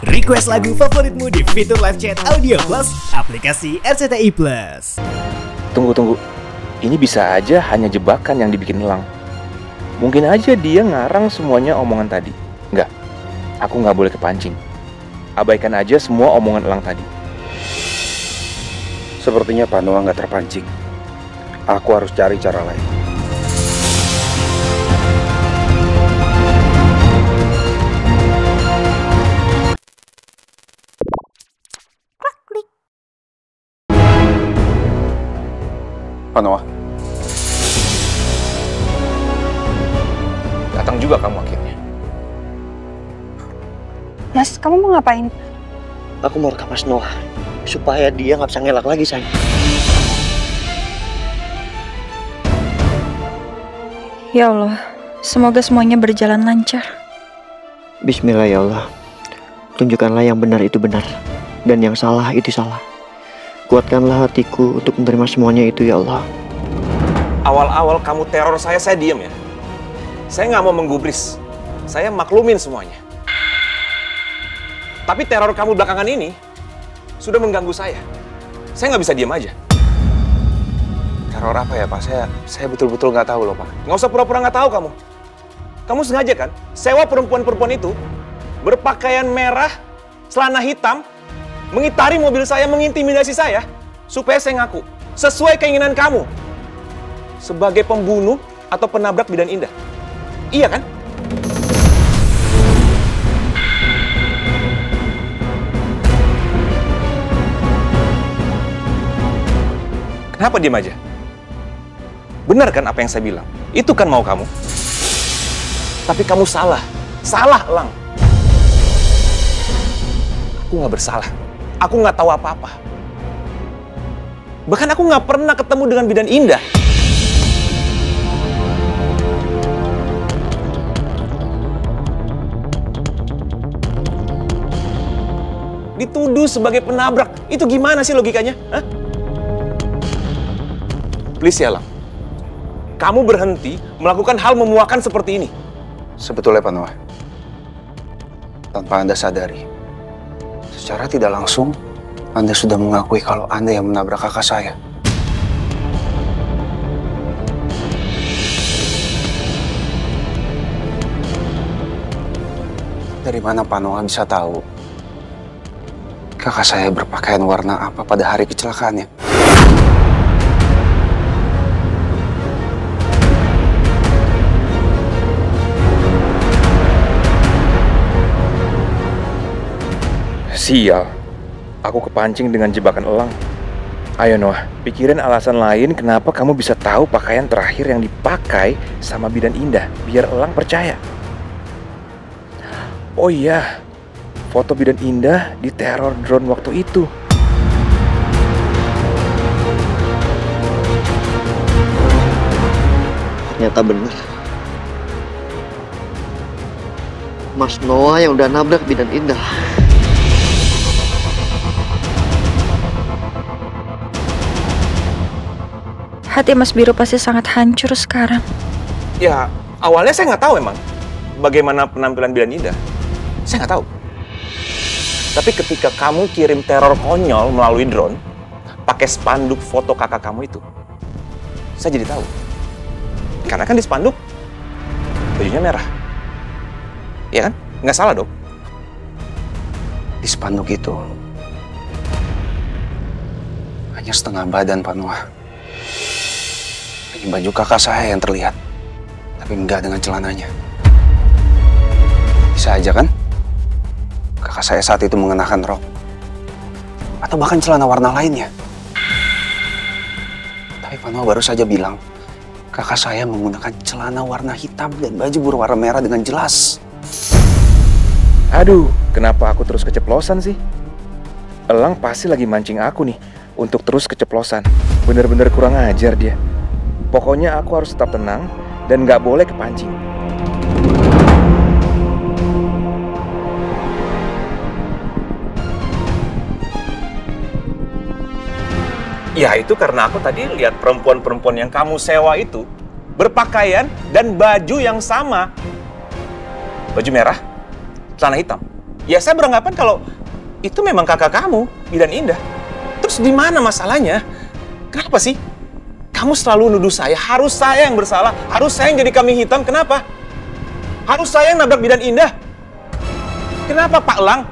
Request lagu favoritmu di fitur live chat Audio Plus aplikasi RCTI Plus. Tunggu. Ini bisa aja hanya jebakan yang dibikin Elang. Mungkin aja dia ngarang semuanya omongan tadi. Enggak, aku nggak boleh kepancing. Abaikan aja semua omongan Elang tadi. Sepertinya Pak Noah nggak terpancing. Aku harus cari cara lain. Pak Noah. Datang juga kamu akhirnya. Mas, kamu mau ngapain? Aku mau rekam Mas Noah supaya dia nggak bisa ngelak lagi, sayang. Ya Allah, semoga semuanya berjalan lancar. Bismillah ya Allah. Tunjukkanlah yang benar itu benar dan yang salah itu salah. Kuatkanlah hatiku untuk menerima semuanya itu ya Allah. Awal-awal kamu teror saya diam ya. Saya nggak mau menggubris. Saya maklumin semuanya. Tapi teror kamu belakangan ini sudah mengganggu saya. Saya nggak bisa diam aja. Teror apa ya Pak? Saya betul-betul nggak tahu loh Pak. Nggak usah pura-pura nggak tahu kamu. Kamu sengaja kan sewa perempuan-perempuan itu berpakaian merah, celana hitam, mengitari mobil saya, mengintimidasi saya supaya saya ngaku sesuai keinginan kamu sebagai pembunuh atau penabrak bidan indah. Iya kan? Kenapa diam aja? Benar kan apa yang saya bilang? Itu kan mau kamu. Tapi kamu salah. Salah, Elang. Aku nggak bersalah. Aku nggak tahu apa-apa. Bahkan aku nggak pernah ketemu dengan bidan indah. Dituduh sebagai penabrak. Itu gimana sih logikanya? Hah? Please ya, Lang. Kamu berhenti melakukan hal memuakan seperti ini. Sebetulnya Pak Noah, tanpa Anda sadari, secara tidak langsung, Anda sudah mengakui kalau Anda yang menabrak kakak saya. Dari mana Pak Noah bisa tahu kakak saya berpakaian warna apa pada hari kecelakaannya? Sial, aku kepancing dengan jebakan Elang. Ayo Noah, pikirin alasan lain kenapa kamu bisa tahu pakaian terakhir yang dipakai sama bidan indah, biar Elang percaya. Oh iya, foto bidan indah di teror drone waktu itu. Ternyata benar. Mas Noah yang udah nabrak bidan indah. Hati Mas Biru pasti sangat hancur sekarang. Ya, awalnya saya nggak tahu emang bagaimana penampilan bidan indah. Saya nggak tahu. Tapi ketika kamu kirim teror konyol melalui drone, pakai spanduk foto kakak kamu itu, saya jadi tahu. Karena kan di spanduk, bajunya merah. Iya kan? Nggak salah dong. Di spanduk itu hanya setengah badan Pak Noah. Hanya baju kakak saya yang terlihat, tapi enggak dengan celananya. Bisa aja kan? Kakak saya saat itu mengenakan rok. Atau bahkan celana warna lainnya. Tapi Pak Noah baru saja bilang, kakak saya menggunakan celana warna hitam dan baju berwarna merah dengan jelas. Aduh, kenapa aku terus keceplosan sih? Elang pasti lagi mancing aku nih untuk terus keceplosan. Bener-bener kurang ajar dia. Pokoknya aku harus tetap tenang dan nggak boleh kepancing. Ya itu karena aku tadi lihat perempuan-perempuan yang kamu sewa itu berpakaian dan baju yang sama. Baju merah, celana hitam. Ya saya beranggapan kalau itu memang kakak kamu, Bidan Indah. Terus di mana masalahnya? Kenapa sih? Kamu selalu nuduh saya, harus saya yang bersalah, harus saya yang jadi kambing hitam. Kenapa? Harus saya yang nabrak Bidan Indah. Kenapa, Pak Lang?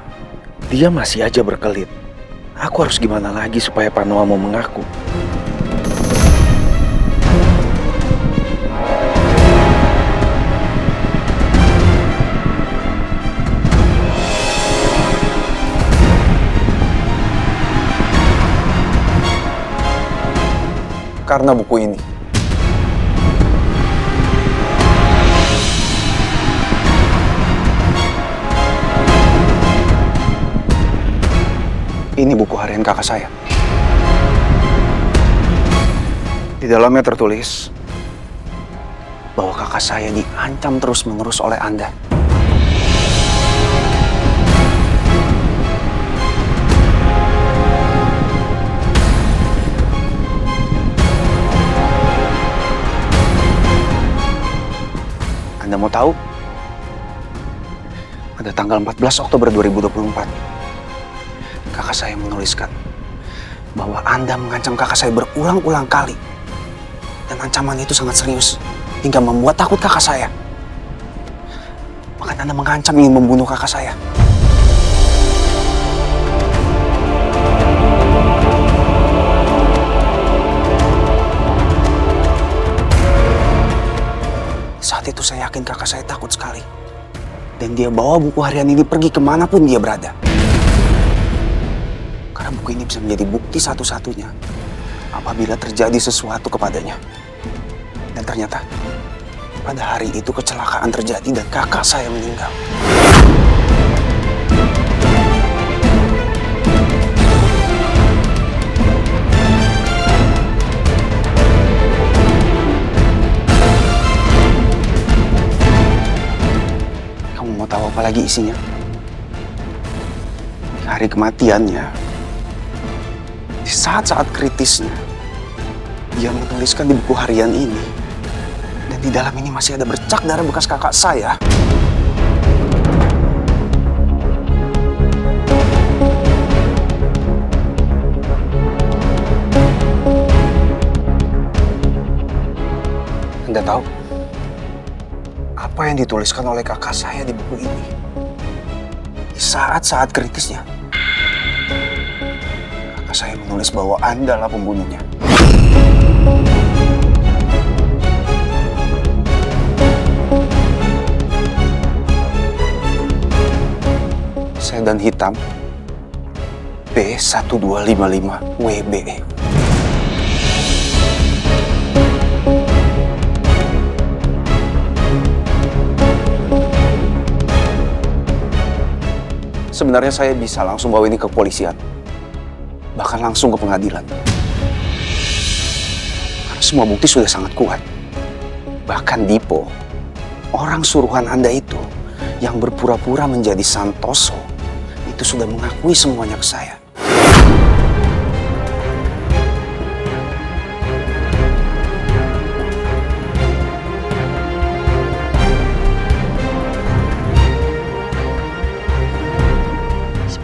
Dia masih aja berkelit. Aku harus gimana lagi supaya Pak Noah mau mengaku? Karena buku ini. Ini buku harian kakak saya. Di dalamnya tertulis bahwa kakak saya diancam terus-menerus oleh Anda. Anda mau tahu? Pada tanggal 14 Oktober 2024, kakak saya menuliskan bahwa Anda mengancam kakak saya berulang-ulang kali. Dan ancaman itu sangat serius, hingga membuat takut kakak saya. Bahkan Anda mengancam ingin membunuh kakak saya. Saat itu saya yakin kakak saya takut sekali. Dan dia bawa buku harian ini pergi kemanapun dia berada. Karena buku ini bisa menjadi bukti satu-satunya apabila terjadi sesuatu kepadanya. Dan ternyata pada hari itu kecelakaan terjadi dan kakak saya meninggal. Mau tahu apa lagi isinya? Di hari kematiannya, di saat-saat kritisnya, dia menuliskan di buku harian ini, dan di dalam ini masih ada bercak darah bekas kakak saya. Anda tahu apa yang dituliskan oleh kakak saya di buku ini? Di saat-saat kritisnya, kakak saya menulis bahwa Anda lah pembunuhnya. Sedan hitam B1255WBE. Sebenarnya saya bisa langsung bawa ini ke kepolisian. Bahkan langsung ke pengadilan. Karena semua bukti sudah sangat kuat. Bahkan Dipo, orang suruhan Anda itu, yang berpura-pura menjadi Santoso, itu sudah mengakui semuanya ke saya.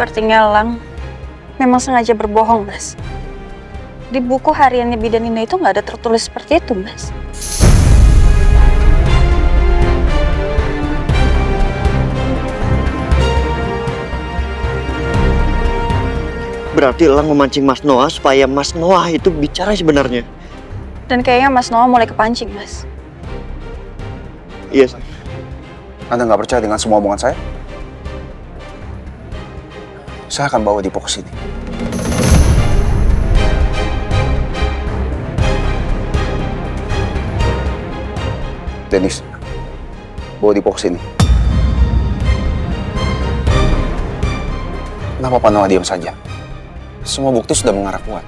Sepertinya Lang memang sengaja berbohong, Mas. Di buku hariannya Bidan Indah itu nggak ada tertulis seperti itu, Mas. Berarti Lang memancing Mas Noah supaya Mas Noah itu bicara sebenarnya. Dan kayaknya Mas Noah mulai kepancing, Mas. Iya, Anda nggak percaya dengan semua omongan saya? Saya akan bawa Dipo ke sini. Dennis, bawa Dipo ke sini. Kenapa Pak Noah diam saja? Semua bukti sudah mengarah kuat.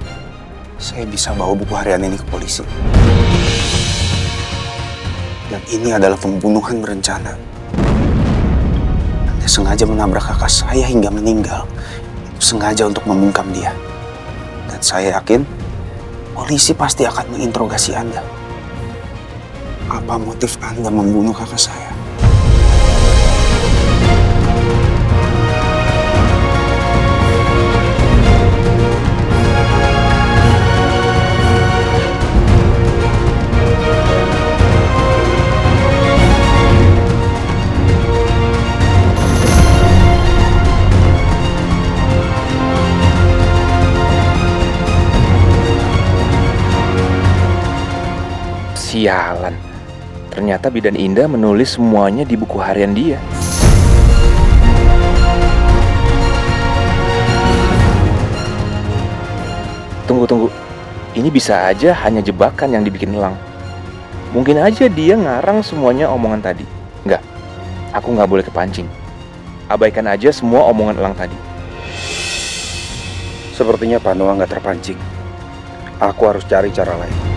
Saya bisa bawa buku harian ini ke polisi. Dan ini adalah pembunuhan berencana. Anda sengaja menabrak kakak saya hingga meninggal. Itu sengaja untuk membungkam dia. Dan saya yakin polisi pasti akan menginterogasi Anda. Apa motif Anda membunuh kakak saya? Sialan. Ternyata Bidan Indah menulis semuanya di buku harian dia. Tunggu. Ini bisa aja hanya jebakan yang dibikin Elang. Mungkin aja dia ngarang semuanya omongan tadi. Enggak, aku nggak boleh kepancing. Abaikan aja semua omongan Elang tadi. Sepertinya Pak Noah nggak terpancing. Aku harus cari cara lain.